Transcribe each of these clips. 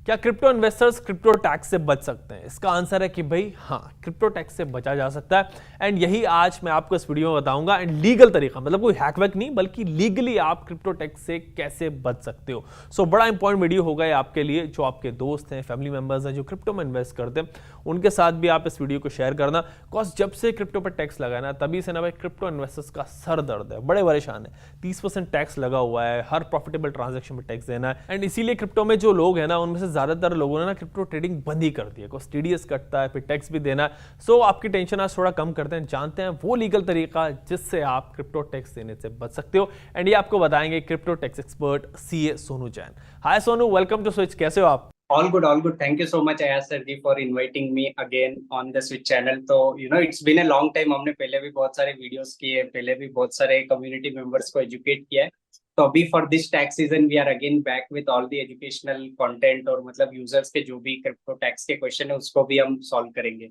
क्या crypto investors crypto tax से बच सकते हैं? इसका आंसर है कि भाई हाँ, क्रिप्टो टैक्स से बचा जा सकता है। एंड यही आज मैं आपको इस वीडियो में बताऊंगा। एंड लीगल तरीका, मतलब कोई हैक वैक नहीं, बल्कि लीगली आप क्रिप्टो टैक्स से कैसे बच सकते हो। सो बड़ा इंपॉर्टेंट वीडियो होगा ये आपके लिए, जो आपके दोस्त हैं, फैमिली मेंबर्स हैं जो क्रिप्टो में इन्वेस्ट करते हैं, उनके साथ भी आप इस वीडियो को शेयर करना। बिकॉज जब से क्रिप्टो पर टैक्स लगा है ना, तभी से ना भाई क्रिप्टो इन्वेस्टर्स का सर दर्द है, बड़े परेशान है। 30% टैक्स लगा हुआ है, हर प्रॉफिटेबल ट्रांजेक्शन में टैक्स देना है। एंड इसीलिए क्रिप्टो में जो लोग हैं ना, उनमें से ज्यादातर लोगों ने ना क्रिप्टो ट्रेडिंग बंद ही कर दी है। कुछ टीडीएस कटता है, फिर टैक्स भी देना है। सो आपकी टेंशन आज थोड़ा कम करते हैं, जानते हैं वो लीगल तरीका जिससे आप क्रिप्टो टैक्स देने से बच सकते हो। एंड ये आपको बताएंगे crypto tax expert CA Sonu Jain. Hi Sonu, welcome to Switch. कैसे हो आप? All good, all good. Thank you so much, Ayaz sir ji, for inviting me again on the Switch channel. तो it's been a long time. हमने पहले भी बहुत सारे videos किए, पहले भी बहुत सारे कम्युनिटी मेंबर्स को एजुकेट किया है। तो अभी for this tax season we are again back with all the educational content, और मतलब यूजर्स के जो भी क्रिप्टो टैक्स के क्वेश्चन है उसको भी हम सॉल्व करेंगे।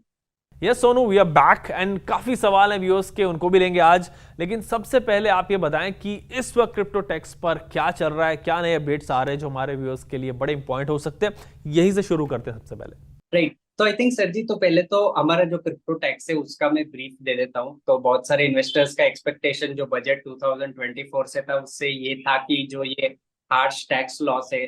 Yes Sonu, we are back. And काफी सवाल हैं व्यूअर्स के, उनको भी लेंगे आज। लेकिन सबसे पहले आप ये बताएं कि इस वक्त क्रिप्टो टैक्स पर क्या चल रहा है, क्या नए अपडेट्स आ रहे हैं जो हमारे व्यूअर्स के लिए बड़े इंपॉर्टेंट हो सकते हैं। यहीं से शुरू करते हैं सबसे पहले। राइट, तो आई थिंक सर जी, तो पहले तो हमारा जो क्रिप्टो टैक्स है उसका मैं ब्रीफ दे देता हूँ। तो बहुत सारे इन्वेस्टर्स का एक्सपेक्टेशन जो बजट 2024 से था, उससे ये था कि जो ये हार्श टैक्स लॉस है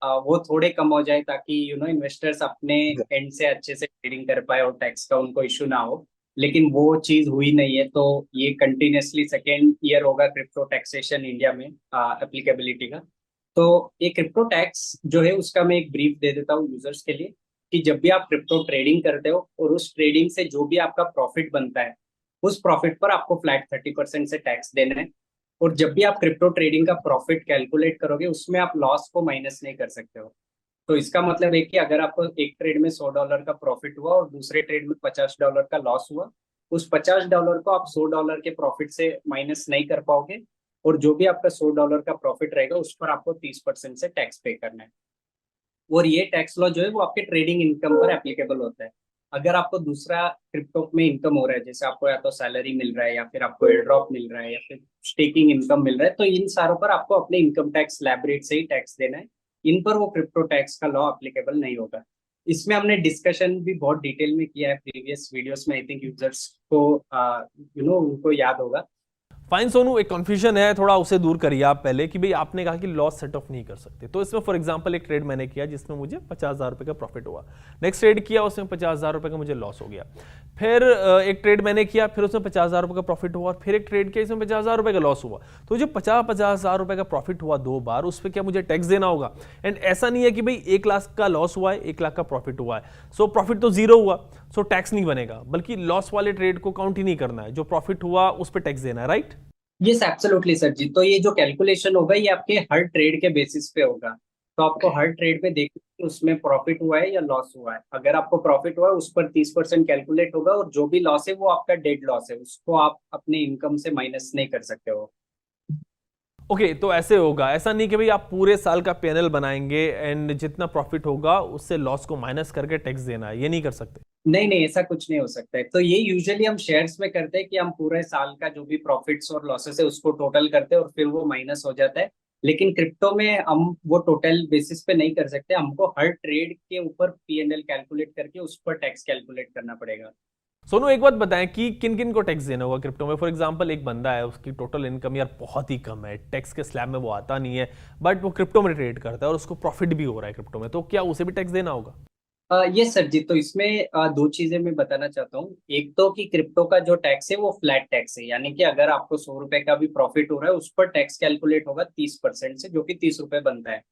वो थोड़े कम हो जाए, ताकि इन्वेस्टर्स अपने एंड से अच्छे से ट्रेडिंग कर पाए और टैक्स का उनको इशू ना हो। लेकिन वो चीज हुई नहीं है। तो ये कंटिन्यूसली सेकेंड ईयर होगा क्रिप्टो टैक्सेशन इंडिया में एप्लीकेबिलिटी का। तो ये क्रिप्टो टैक्स जो है उसका मैं एक ब्रीफ दे देता हूँ यूजर्स के लिए, कि जब भी आप क्रिप्टो ट्रेडिंग करते हो और उस ट्रेडिंग से जो भी आपका प्रॉफिट बनता है, उस प्रॉफिट पर आपको फ्लैट 30% से टैक्स देना है। और जब भी आप क्रिप्टो ट्रेडिंग का प्रॉफिट कैलकुलेट करोगे, उसमें आप लॉस को माइनस नहीं कर सकते हो। तो इसका मतलब है कि अगर आपको एक ट्रेड में $100 का प्रॉफिट हुआ और दूसरे ट्रेड में $50 का लॉस हुआ, उस $50 को आप $100 के प्रॉफिट से माइनस नहीं कर पाओगे। और जो भी आपका $100 का प्रॉफिट रहेगा, उस पर आपको 30% से टैक्स पे करना है। और ये टैक्स लॉ जो है वो आपके ट्रेडिंग इनकम पर एप्लीकेबल होता है। अगर आपको दूसरा क्रिप्टो में इनकम हो रहा है, जैसे आपको या तो सैलरी मिल रहा है, या फिर आपको एयर ड्रॉप मिल रहा है, या फिर स्टेकिंग इनकम मिल रहा है, तो इन सारों पर आपको अपने इनकम टैक्स स्लैब रेट से ही टैक्स देना है। इन पर वो क्रिप्टो टैक्स का लॉ एप्लीकेबल नहीं होगा। इसमें हमने डिस्कशन भी बहुत डिटेल में किया है प्रीवियस वीडियोस में। आई थिंक यूजर्स को उनको याद होगा। फाइन सोनू, एक कंफ्यूजन है थोड़ा, उसे दूर करिए आप पहले। कि भाई आपने कहा कि लॉस सेट ऑफ नहीं कर सकते, तो इसमें फॉर एग्जांपल एक ट्रेड मैंने किया जिसमें मुझे 50,000 रुपए का प्रॉफिट हुआ। नेक्स्ट ट्रेड किया, उसमें 50,000 रुपए का मुझे लॉस हो गया। फिर एक ट्रेड मैंने किया, फिर उसमें 50,000 रुपए का प्रॉफिट हुआ, और फिर एक ट्रेड किया, इसमें 50,000 रुपए का लॉस हुआ। तो जो 50,000 रुपए का प्रॉफिट हुआ दो बार, उस पर क्या मुझे टैक्स देना होगा? एंड ऐसा नहीं है कि भाई 1 लाख का लॉस हुआ है, 1 लाख का प्रॉफिट हुआ है, सो प्रॉफिट तो जीरो हुआ, सो टैक्स नहीं बनेगा। बल्कि लॉस वाले ट्रेड को काउंट ही नहीं करना है, जो प्रॉफिट हुआ उस पर टैक्स देना है, राइट? यस एब्सोल्युटली सर जी। तो ये जो कैलकुलेशन होगा ये आपके हर ट्रेड के बेसिस पे होगा। तो आपको हर ट्रेड पे देखना है कि उसमें प्रॉफिट हुआ है या लॉस हुआ है। अगर आपको प्रॉफिट हुआ है, उस पर 30% कैलकुलेट होगा, और जो भी लॉस है वो आपका डेड लॉस है, उसको आप अपने इनकम से माइनस नहीं कर सकते हो। ओके, तो ऐसे होगा। ऐसा नहीं कि भाई आप पूरे साल का पैनल बनाएंगे एंड जितना प्रॉफिट होगा उससे लॉस को माइनस करके टैक्स देना है, ये नहीं कर सकते। नहीं नहीं, ऐसा कुछ नहीं हो सकता है। तो ये यूजुअली हम शेयर्स में करते हैं कि हम पूरे साल का जो भी प्रॉफिट्स और लॉसेस है उसको टोटल करते हैं, और फिर वो माइनस हो जाता है। लेकिन क्रिप्टो में हम वो टोटल बेसिस पे नहीं कर सकते। हमको हर ट्रेड के ऊपर P&L कैलकुलेट करके उस पर टैक्स कैलकुलेट करना पड़ेगा। सोनू, एक बात बताएं कि किन किन को टैक्स देना होगा क्रिप्टो में। फॉर एग्जांपल एक बंदा है, उसकी टोटल इनकम यार बहुत ही कम है, टैक्स के स्लैब में वो आता नहीं है, बट वो क्रिप्टो में ट्रेड करता है और उसको प्रॉफिट भी हो रहा है क्रिप्टो में, तो क्या उसे भी टैक्स देना होगा? ये सर जी, तो इसमें दो चीजें मैं बताना चाहता हूँ। एक तो कि क्रिप्टो का जो टैक्स है वो फ्लैट टैक्स है, यानी कि अगर आपको ₹100 का भी प्रॉफिट हो रहा है, उस पर टैक्स कैलकुलेट होगा 30% से, जो कि ₹30 बनता है।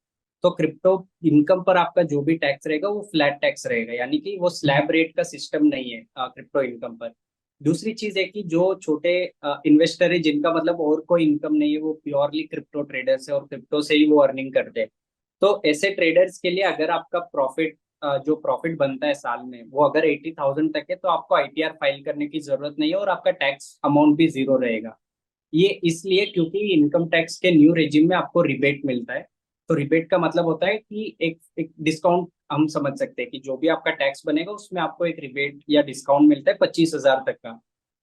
तो क्रिप्टो इनकम पर आपका जो भी टैक्स रहेगा वो फ्लैट टैक्स रहेगा, यानी कि वो स्लैब रेट का सिस्टम नहीं है क्रिप्टो इनकम पर। दूसरी चीज है कि जो छोटे इन्वेस्टर है, जिनका मतलब और कोई इनकम नहीं है, वो प्योरली क्रिप्टो ट्रेडर्स है और क्रिप्टो से ही वो अर्निंग करते हैं। तो ऐसे ट्रेडर्स के लिए अगर आपका प्रॉफिट जो प्रॉफिट बनता है साल में, वो अगर 80,000 तक है, तो आपको ITR फाइल करने की जरूरत नहीं है, और आपका टैक्स अमाउंट भी जीरो रहेगा। ये इसलिए क्योंकि इनकम टैक्स के न्यू रेजिम में आपको रिबेट मिलता है। तो रिबेट का मतलब होता है कि एक डिस्काउंट हम समझ सकते हैं कि जो भी आपका टैक्स बनेगा उसमें आपको एक रिबेट या डिस्काउंट मिलता है 25,000 तक का।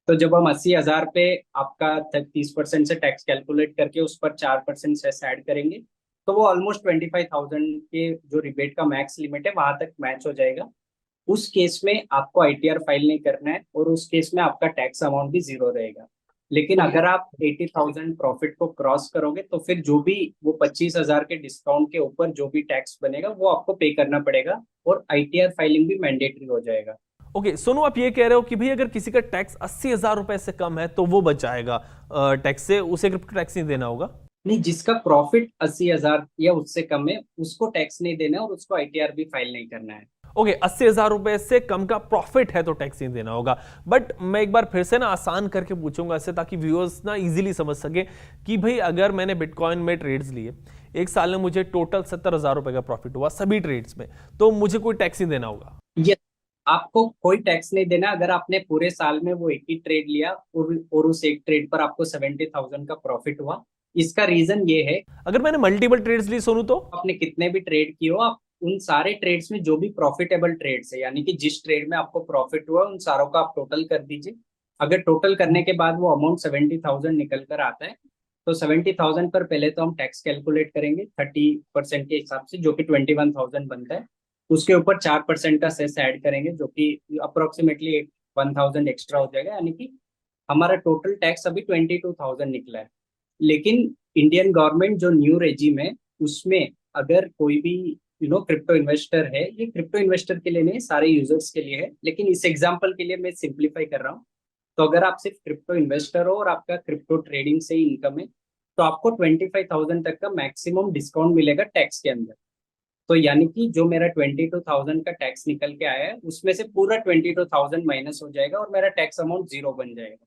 तो जब हम 80,000 पे आपका 30% से टैक्स कैलकुलेट करके उस पर 4% सेस ऐड करेंगे, तो वो ऑलमोस्ट 25,000 के जो रिबेट का मैक्स लिमिट है वहां तक मैच हो जाएगा। उस केस में आपको आईटीआर फाइल नहीं करना है और उस केस में आपका टैक्स अमाउंट भी जीरो रहेगा। लेकिन अगर आप 80,000 प्रॉफिट को क्रॉस करोगे तो फिर जो भी वो 25,000 के डिस्काउंट के ऊपर जो भी टैक्स बनेगा वो आपको पे करना पड़ेगा और आईटीआर फाइलिंग भी मैंडेटरी हो जाएगा। ओके सोनू, आप ये कह रहे हो कि भाई अगर किसी का टैक्स 80,000 रुपए से कम है तो वो बच जाएगा टैक्स से, उसे क्रिप्टो टैक्स नहीं देना होगा? नहीं, जिसका प्रॉफिट 80,000 या उससे कम है उसको टैक्स नहीं देना है और उसको आईटीआर भी फाइल नहीं करना है। ओके, 80,000 रुपए से कम का प्रॉफिट है तो टैक्स नहीं देना होगा। बट मैं एक बार फिर से ना आसान करके पूछूंगा इससे, ताकि व्यूअर्स ना इजीली समझ सके कि भाई अगर मैंने बिटकॉइन में ट्रेड्स लिए, एक साल में मुझे टोटल 70,000 रुपए का प्रॉफिट हुआ सभी ट्रेड्स में, तो मुझे कोई टैक्स नहीं देना होगा? ये आपको कोई टैक्स नहीं देना अगर आपने पूरे साल में वो एक ही ट्रेड लिया और उस एक ट्रेड पर आपको 70,000 का प्रॉफिट हुआ। इसका रीजन ये है, अगर मैंने मल्टीपल ट्रेड्स ली सोनू तो? आपने कितने भी ट्रेड किए हो, आप उन सारे ट्रेड्स में जो भी प्रॉफिटेबल ट्रेड्स है, यानी कि जिस ट्रेड में आपको प्रॉफिट हुआ उन सारों का आप टोटल कर दीजिए। अगर टोटल करने के बाद वो अमाउंट 70,000 निकल कर आता है तो 70,000 पर पहले तो हम टैक्स कैलकुलेट करेंगे 30% के हिसाब से, जो कि 21,000 बनता है। उसके ऊपर 4% का सेस ऐड करेंगे जो कि अप्रोक्सीमेटली 1,000 एक्स्ट्रा हो जाएगा, यानी कि हमारा टोटल टैक्स अभी 22,000 निकला है। लेकिन इंडियन गवर्नमेंट जो न्यू रेजिम है उसमें अगर कोई भी क्रिप्टो इन्वेस्टर है, ये क्रिप्टो इन्वेस्टर के लिए नहीं सारे यूजर्स के लिए है, लेकिन इस एग्जांपल के लिए मैं सिंप्लीफाई कर रहा हूँ। तो अगर आप सिर्फ क्रिप्टो इन्वेस्टर हो और आपका क्रिप्टो ट्रेडिंग से ही इनकम है तो आपको 25,000 तक का मैक्सिमम डिस्काउंट मिलेगा टैक्स के अंदर। तो यानी कि जो मेरा 22,000 का टैक्स निकल के आया है उसमें से पूरा 22,000 माइनस हो जाएगा और मेरा टैक्स अमाउंट जीरो बन जाएगा।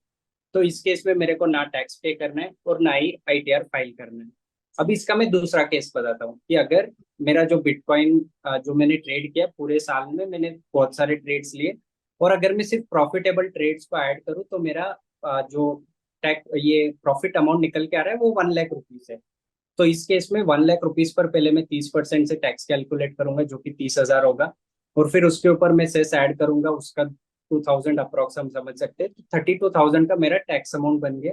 तो इस केस में मेरे को ना टैक्स पे करना है और ना ही आईटीआर फाइल करना है। अब इसका मैं दूसरा केस बताता हूँ कि अगर मेरा जो बिटकॉइन जो मैंने ट्रेड किया पूरे साल में, मैंने बहुत सारे ट्रेड्स लिए और अगर मैं सिर्फ प्रॉफिटेबल ट्रेड्स को ऐड करूँ तो मेरा जो टैक्स ये प्रॉफिट अमाउंट निकल के आ रहा है वो 1 लाख रुपीज है। तो इस केस में 1 लाख रुपीज पर पहले मैं 30% से टैक्स कैलकुलेट करूंगा जो कि 30,000 होगा और फिर उसके ऊपर मैं सेस ऐड करूंगा, उसका 2,000 अप्रोक्स हम समझ सकते हैं, तो 32,000 का मेरा टैक्स अमाउंट बन गया।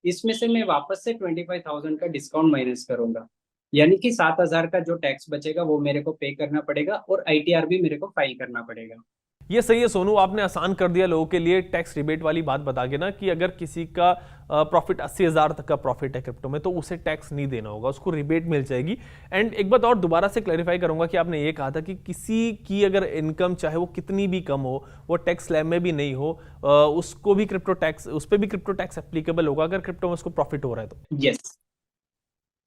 इसमें से मैं वापस से 25,000 का डिस्काउंट माइनस करूंगा, यानी कि 7,000 का जो टैक्स बचेगा वो मेरे को पे करना पड़ेगा और आईटीआर भी मेरे को फाइल करना पड़ेगा। ये सही है सोनू, आपने आसान कर दिया लोगों के लिए टैक्स रिबेट वाली बात बता के ना, कि अगर किसी का प्रॉफिट 80,000 तक का प्रॉफिट है क्रिप्टो में तो उसे टैक्स नहीं देना होगा, उसको रिबेट मिल जाएगी। एंड एक बात और दोबारा से क्लैरिफाई करूंगा कि आपने ये कहा था कि किसी की अगर इनकम चाहे वो कितनी भी कम हो, वो टैक्स स्लैब में भी नहीं हो, उसको भी क्रिप्टो टैक्स, उस पर भी क्रिप्टो टैक्स एप्लीकेबल होगा अगर क्रिप्टो में उसको प्रॉफिट हो रहा है तो? यस,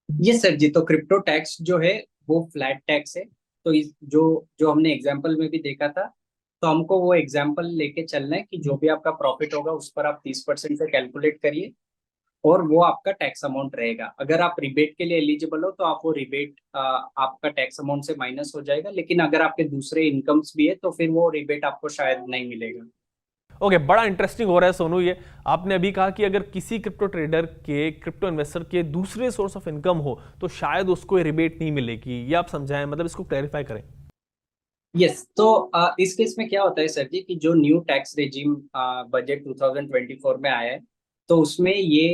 यस सर जी। तो क्रिप्टो टैक्स जो है वो फ्लैट टैक्स है। तो इस जो जो हमने एग्जाम्पल में भी देखा था, तो हमको वो एग्जाम्पल लेके चलना है कि जो भी आपका प्रॉफिट होगा उस पर आप 30% से कैलकुलेट करिए और वो आपका टैक्स अमाउंट रहेगा। अगर आप रिबेट के लिए एलिजिबल हो तो आप वो रिबेट आपका टैक्स अमाउंट से माइनस हो जाएगा, लेकिन अगर आपके दूसरे इनकम्स भी है तो फिर वो रिबेट आपको शायद नहीं मिलेगा। ओके, बड़ा इंटरेस्टिंग हो रहा है सोनू ये। आपने अभी कहा कि अगर किसी क्रिप्टो ट्रेडर के, क्रिप्टो इन्वेस्टर के दूसरे सोर्स ऑफ इनकम हो तो शायद उसको रिबेट नहीं मिलेगी, ये आप समझाएं, मतलब इसको क्लैरिफाई करें। यस, तो इस केस में क्या होता है सर जी कि जो न्यू टैक्स रेजिम बजट 2024 में आया है तो उसमें ये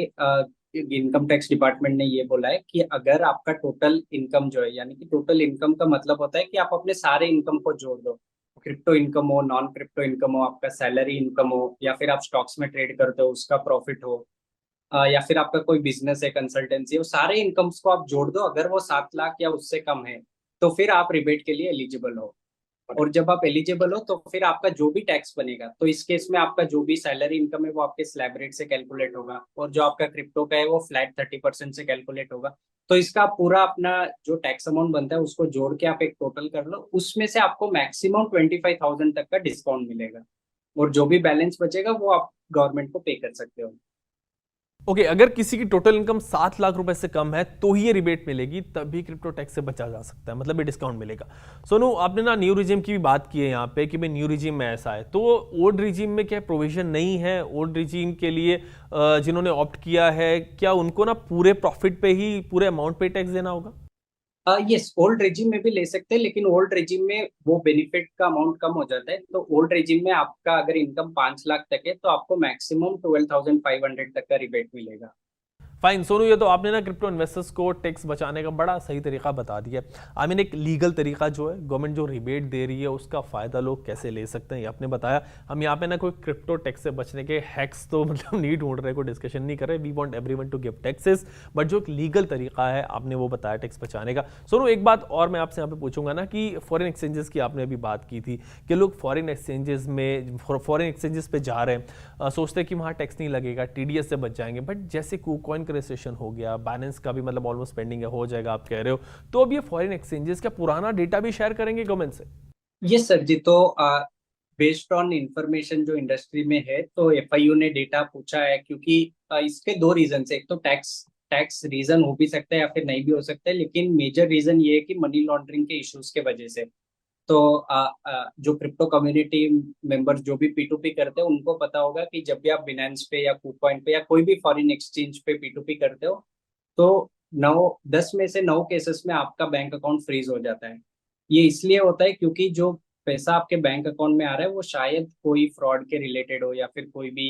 इनकम टैक्स डिपार्टमेंट ने ये बोला है कि अगर आपका टोटल इनकम जो है, यानी कि टोटल इनकम का मतलब होता है कि आप अपने सारे इनकम को जोड़ दो, क्रिप्टो इनकम हो, नॉन क्रिप्टो इनकम हो, आपका सैलरी इनकम हो, या फिर आप स्टॉक्स में ट्रेड करते हो उसका प्रॉफिट हो, या फिर आपका कोई बिजनेस है, कंसल्टेंसी हो, सारे इनकम्स को आप जोड़ दो, अगर वो 7 लाख या उससे कम है तो फिर आप रिबेट के लिए एलिजिबल हो। और जब आप एलिजिबल हो तो फिर आपका जो भी टैक्स बनेगा, तो इस केस में आपका जो भी सैलरी इनकम है वो आपके स्लैब रेट से कैलकुलेट होगा और जो आपका क्रिप्टो का है वो फ्लैट 30% से कैलकुलेट होगा। तो इसका पूरा अपना जो टैक्स अमाउंट बनता है उसको जोड़ के आप एक टोटल कर लो, उसमें से आपको मैक्सिमम 25,000 तक का डिस्काउंट मिलेगा और जो भी बैलेंस बचेगा वो आप गवर्नमेंट को पे कर सकते हो। ओके, अगर किसी की टोटल इनकम 7 लाख रुपए से कम है तो ही ये रिबेट मिलेगी, तभी क्रिप्टो टैक्स से बचा जा सकता है, मतलब ये डिस्काउंट मिलेगा। सोनू, आपने ना न्यू रिजीम की भी बात की है यहाँ पे कि भाई न्यू रिजीम में ऐसा है, तो ओल्ड रिजीम में क्या प्रोविजन नहीं है? ओल्ड रिजीम के लिए जिन्होंने ऑप्ट किया है, क्या उनको ना पूरे प्रॉफिट पे ही, पूरे अमाउंट पे टैक्स देना होगा? यस, ओल्ड रेजिम में भी ले सकते हैं, लेकिन ओल्ड रेजिम में वो बेनिफिट का अमाउंट कम हो जाता है। तो ओल्ड रेजिम में आपका अगर इनकम 5 लाख तक है तो आपको मैक्सिमम 12,500 तक का रिबेट मिलेगा। फाइन सोनू, ये तो आपने ना क्रिप्टो इन्वेस्टर्स को टैक्स बचाने का बड़ा सही तरीका बता दिया। आई मीन एक लीगल तरीका जो है, गवर्नमेंट जो रिबेट दे रही है उसका फायदा लोग कैसे ले सकते हैं ये आपने बताया। हम यहाँ पे ना कोई क्रिप्टो टैक्स से बचने के हैक्स तो मतलब नहीं ढूंढ रहे, कोई डिस्कशन नहीं कर रहे। We want everyone to give taxes, but जो एक लीगल तरीका है आपने वो बताया टैक्स बचाने का। सोनू एक बात और मैं आपसे यहाँ पे पूछूंगा ना कि फॉरेन एक्सचेंजेस की आपने अभी बात की थी कि लोग फॉरेन एक्सचेंजेस पे जा रहे हैं, सोचते हैं कि वहाँ टैक्स नहीं लगेगा, टीडीएस से बच जाएंगे। बट जैसे KuCoin का रजिस्ट्रेशन हो गया, बाइनेंस का भी मतलब ऑलमोस्ट पेंडिंग है, हो जाएगा आप कह रहे हो, तो अब ये फॉरेन एक्सचेंजेस का पुराना डेटा भी शेयर करेंगे गवर्नमेंट से? यस सर जी। तो बेस्ड ऑन इंफॉर्मेशन जो इंडस्ट्री में है, तो एफआईयू ने डेटा पूछा है, क्योंकि इसके दो रीजन है। एक तो टैक्स टैक्स रीजन हो भी सकता है या फिर नहीं भी हो सकता है, लेकिन मेजर रीजन ये है कि मनी लॉन्ड्रिंग के इश्यूज के वजह से। तो जो क्रिप्टो कम्युनिटी मेंबर्स जो भी P2P करते हैं उनको पता होगा कि जब भी आप बिनेंस पे या KuCoin पे या कोई भी फॉरेन एक्सचेंज पे P2P करते हो, तो 9 10 में से 9 केसेस में आपका बैंक अकाउंट फ्रीज हो जाता है। ये इसलिए होता है क्योंकि जो पैसा आपके बैंक अकाउंट में आ रहा है वो शायद कोई फ्रॉड के रिलेटेड हो या फिर कोई भी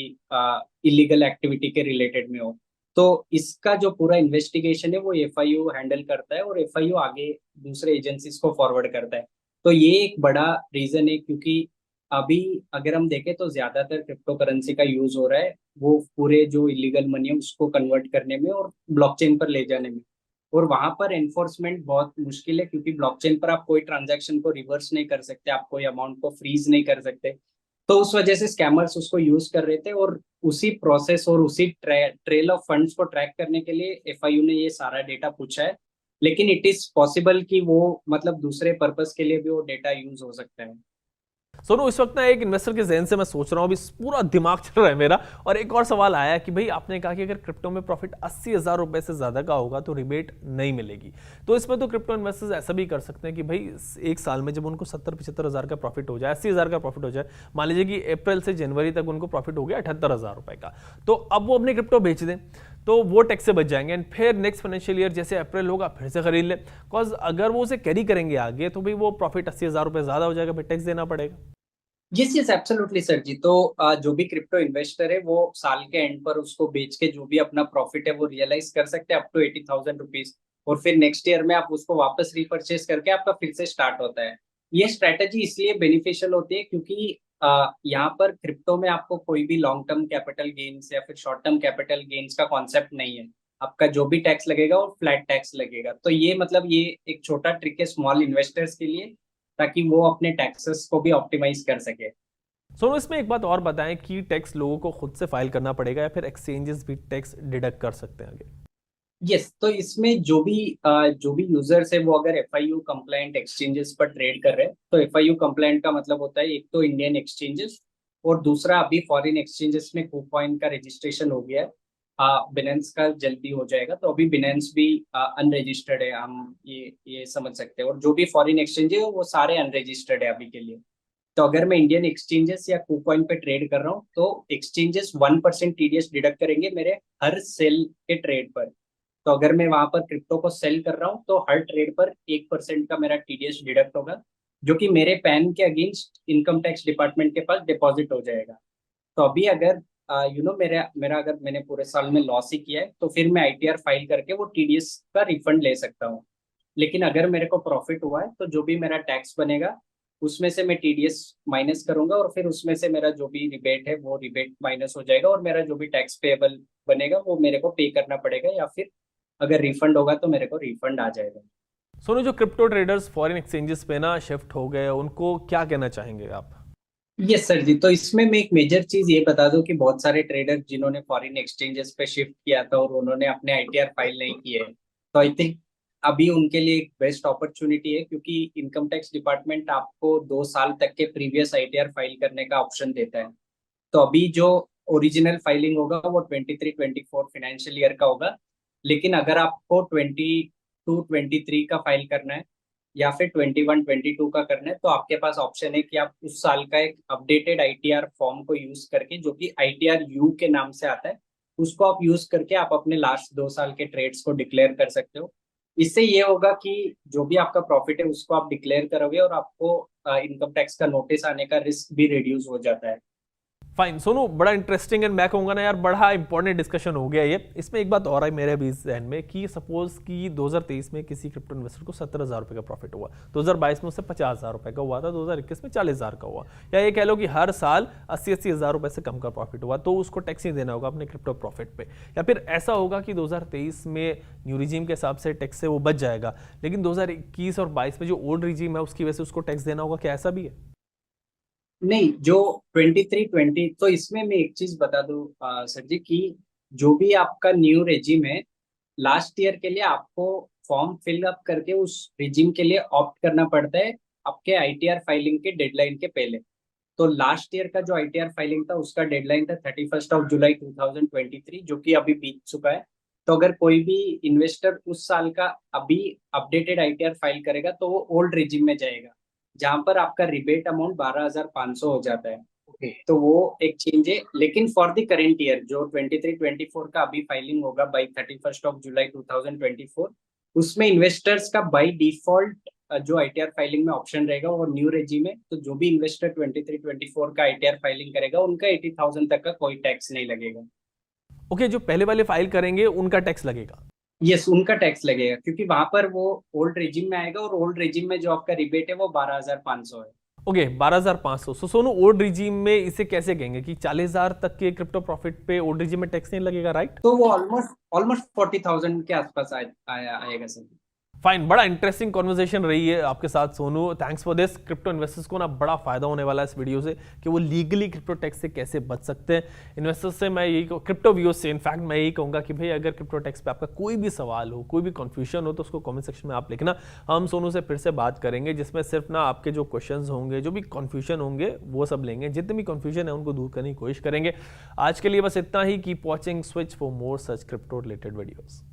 इलीगल एक्टिविटी के रिलेटेड में हो। तो इसका जो पूरा इन्वेस्टिगेशन है वो एफआईयू हैंडल करता है, और एफआईयू आगे दूसरे एजेंसीज को फॉरवर्ड करता है। तो ये एक बड़ा रीजन है, क्योंकि अभी अगर हम देखें तो ज्यादातर क्रिप्टो करेंसी का यूज हो रहा है वो पूरे जो इलीगल मनी है उसको कन्वर्ट करने में और ब्लॉकचेन पर ले जाने में। और वहां पर एनफोर्समेंट बहुत मुश्किल है, क्योंकि ब्लॉकचेन पर आप कोई ट्रांजैक्शन को रिवर्स नहीं कर सकते, आप कोई अमाउंट को फ्रीज नहीं कर सकते। तो उस वजह से स्कैमर्स उसको यूज कर रहे थे, और उसी प्रोसेस और उसी ट्रेल ऑफ फंड्स को ट्रैक करने के लिए एफआईयू ने ये सारा डेटा पूछा है। लेकिन इट इज पॉसिबल कि वो मतलब दूसरे पर्पस के लिए भी वो डेटा यूज हो सकता है। सोनू इस वक्त ना एक इन्वेस्टर के जहन से मैं सोच रहा हूँ, अभी पूरा दिमाग चल रहा है मेरा, और एक और सवाल आया कि भाई आपने कहा कि अगर क्रिप्टो में प्रॉफिट 80,000 रुपए से ज्यादा का होगा तो रिबेट नहीं मिलेगी। तो इसमें तो क्रिप्टो इन्वेस्टर्स ऐसा भी कर सकते हैं कि भाई एक साल में जब उनको 70-75,000 का प्रॉफिट हो जाए, 80,000 का प्रॉफिट हो जाए, मान लीजिए कि अप्रैल से जनवरी तक उनको प्रॉफिट हो गया 78,000 रुपए का, तो अब वो अपने क्रिप्टो बेच दें तो वो टैक्स से बच जाएंगे। एंड फिर नेक्स्ट फाइनेंशियल ईयर जैसे अप्रैल होगा फिर से खरीद ले, बिकॉज अगर वो उसे कैरी करेंगे आगे तो भाई वो प्रॉफिट 80,000 रुपए ज्यादा हो जाएगा, फिर टैक्स देना पड़ेगा। यस यस एब्सोल्युटली सर जी। तो जो भी क्रिप्टो इन्वेस्टर है वो साल के एंड पर उसको बेच के जो भी अपना प्रॉफिट है वो रियलाइज कर सकते हैं अप टू 80,000 रुपीज। और फिर नेक्स्ट ईयर में आप उसको वापस रिपर्चेस करके आपका फिर से स्टार्ट होता है। ये स्ट्रेटेजी इसलिए बेनिफिशियल होती है क्योंकि यहाँ पर क्रिप्टो में आपको कोई भी लॉन्ग टर्म कैपिटल गेन्स या फिर शॉर्ट टर्म कैपिटल गेन्स का कॉन्सेप्ट नहीं है। आपका जो भी टैक्स लगेगा वो फ्लैट टैक्स लगेगा। तो ये मतलब ये एक छोटा ट्रिक है स्मॉल इन्वेस्टर्स के लिए, ताकि वो अपने टैक्सेस को भी ऑप्टिमाइज कर सके। सोनू इसमें एक बात और बताएं कि टैक्स लोगों को खुद से फाइल करना पड़ेगा या फिर एक्सचेंजेस भी टैक्स डिडक्ट कर सकते हैं आगे? यस। तो इसमें जो भी यूजर्स है वो अगर एफआईयू कंप्लायंट एक्सचेंजेस पर ट्रेड कर रहे हैं, तो एफआईयू कंप्लायंट का मतलब होता है एक तो इंडियन एक्सचेंजेस, और दूसरा अभी फॉरेन एक्सचेंजेस में KuCoin का रजिस्ट्रेशन हो गया है। बिनेंस का जल्दी हो जाएगा, तो अभी बिनेंस भी अनरजिस्टर्ड है, हम ये समझ सकते हैं। और जो भी फॉरेन एक्सचेंज है वो सारे अनरजिस्टर्ड है अभी के लिए। तो अगर मैं इंडियन एक्सचेंजेस या KuCoin पे ट्रेड कर रहा हूँ तो एक्सचेंजेस 1% टीडीएस डिडक्ट करेंगे मेरे हर सेल के ट्रेड पर। तो अगर मैं वहां पर क्रिप्टो को सेल कर रहा हूँ तो हर ट्रेड पर 1% का मेरा टीडीएस डिडक्ट होगा, जो कि मेरे पैन के अगेंस्ट इनकम टैक्स डिपार्टमेंट के पास डिपॉजिट हो जाएगा। तो अभी अगर मेरा मेरा अगर मैंने पूरे साल में लॉस ही किया है तो फिर मैं आईटीआर फाइल करके वो टीडीएस का रिफंड ले सकता हूँ। लेकिन अगर मेरे को प्रॉफिट हुआ है तो जो भी मेरा टैक्स बनेगा उसमें से मैं टीडीएस माइनस करूंगा, और फिर उसमें से मेरा जो भी रिबेट है वो रिबेट माइनस हो जाएगा, और मेरा जो भी टैक्स पेएबल बनेगा वो मेरे को पे करना पड़ेगा, या फिर अगर रिफंड होगा तो मेरे को रिफंड आ जाएगा। सोनू जो क्रिप्टो ट्रेडर्स फॉरेन एक्सचेंजेस पे ना शिफ्ट हो गए उनको क्या कहना चाहेंगे आप? यस सर जी। तो इसमें मैं एक मेजर चीज ये बता दूं कि बहुत सारे ट्रेडर जिन्होंने फॉरेन एक्सचेंजेस पे शिफ्ट किया था और उन्होंने अपने आईटीआर फाइल नहीं किए हैं, तो आई थिंक अभी उनके लिए एक बेस्ट अपॉर्चुनिटी है, क्योंकि इनकम टैक्स डिपार्टमेंट आपको 2 साल तक के प्रीवियस आईटीआर फाइल करने का ऑप्शन देता है। तो अभी जो ओरिजिनल फाइलिंग होगा वो 23-24 फाइनेंशियल ईयर का होगा। लेकिन अगर आपको 22-23 का फाइल करना है या फिर 21-22 का करना है, तो आपके पास ऑप्शन है कि आप उस साल का एक अपडेटेड आईटीआर फॉर्म को यूज करके, जो कि आईटीआर यू के नाम से आता है, उसको आप यूज करके आप अपने लास्ट 2 साल के ट्रेड्स को डिक्लेयर कर सकते हो। इससे ये होगा कि जो भी आपका प्रॉफिट है उसको आप डिक्लेयर करोगे, और आपको इनकम टैक्स का नोटिस आने का रिस्क भी रिड्यूस हो जाता है। फाइन सोनू, बड़ा इंटरेस्टिंग एंड मैं कहूँगा ना यार बड़ा इंपॉर्टेंट डिस्कशन हो गया ये। इसमें एक बात और है मेरे भी जहन में कि सपोज कि 2023 में किसी क्रिप्टो इन्वेस्टर को 17,000 रुपये का प्रॉफिट हुआ, 2022 में उससे 50,000 रुपये का हुआ था, 2021 में 40,000 का हुआ, या ये कह लो कि हर साल 80-80 हज़ार रुपये से कम का प्रॉफिट हुआ, तो उसको टैक्स नहीं देना होगा अपने क्रिप्टो प्रॉफिट पे। या फिर ऐसा होगा कि 2023 में न्यू रिजीम के हिसाब से टैक्स से वो बच जाएगा, लेकिन 2021 और 22 में जो ओल्ड रिजीम है उसकी वजह से उसको टैक्स देना होगा, क्या ऐसा भी है? नहीं, जो 23-20, तो इसमें मैं एक चीज बता दूं सर जी कि जो भी आपका न्यू रेजिम है, लास्ट ईयर के लिए आपको फॉर्म फिल अप करके उस रेजिम के लिए ऑप्ट करना पड़ता है आपके आईटीआर फाइलिंग के डेडलाइन के पहले। तो लास्ट ईयर का जो आईटीआर फाइलिंग था उसका डेडलाइन था 31 जुलाई 2023, जो कि अभी बीत चुका है। तो अगर कोई भी इन्वेस्टर उस साल का अभी अपडेटेड आईटीआर फाइल करेगा तो वो ओल्ड रेजिम में जाएगा, जहां पर आपका रिबेट अमाउंट 12,500 हो जाता है। ओके, तो वो एक चेंज है। लेकिन फॉर द करेंट ईयर जो 23-24 का अभी फाइलिंग होगा बाई 31 जुलाई 2024, उसमें इन्वेस्टर्स का बाई डिफॉल्ट जो आईटीआर फाइलिंग में ऑप्शन रहेगा वो न्यू रेजिम है। तो जो भी इन्वेस्टर 23-24 का आईटीआर फाइलिंग करेगा उनका 80,000 तक का कोई टैक्स नहीं लगेगा। ओके, जो पहले वाले फाइल करेंगे उनका टैक्स लगेगा? यस, उनका टैक्स लगेगा क्योंकि वहां पर वो ओल्ड रेजिम में आएगा, और ओल्ड रेजिम में जो आपका रिबेट है वो 12,500 है। ओके, 12,500। सो सोनू, ओल्ड रिजीम में इसे कैसे कहेंगे कि 40,000 तक के क्रिप्टो प्रॉफिट पे ओल्ड रिजीम में टैक्स नहीं लगेगा, राइट? तो वो ऑलमोस्ट ऑलमोस्ट 40,000 के आसपास आएगा सर। फाइन, बड़ा इंटरेस्टिंग कॉन्वर्सेशन रही है आपके साथ Sonu, thanks for this. Crypto investors को ना बड़ा फायदा होने वाला है इस वीडियो से कि वो लीगली क्रिप्टो टैक्स से कैसे बच सकते हैं। इन्वेस्टर्स से मैं यही, क्रिप्टो व्यूअर्स से इनफैक्ट मैं यही कहूंगा कि भाई अगर क्रिप्टो टैक्स पे आपका कोई भी सवाल हो, कोई भी कंफ्यूजन हो, तो उसको कमेंट सेक्शन में आप लिखना। हम सोनू से फिर से बात करेंगे जिसमें सिर्फ ना आपके जो क्वेश्चंस होंगे, जो भी कंफ्यूजन होंगे वो सब लेंगे, जितने भी कंफ्यूजन है उनको दूर करने की कोशिश करेंगे। आज के लिए बस इतना ही। Keep watching switch for more such crypto related videos.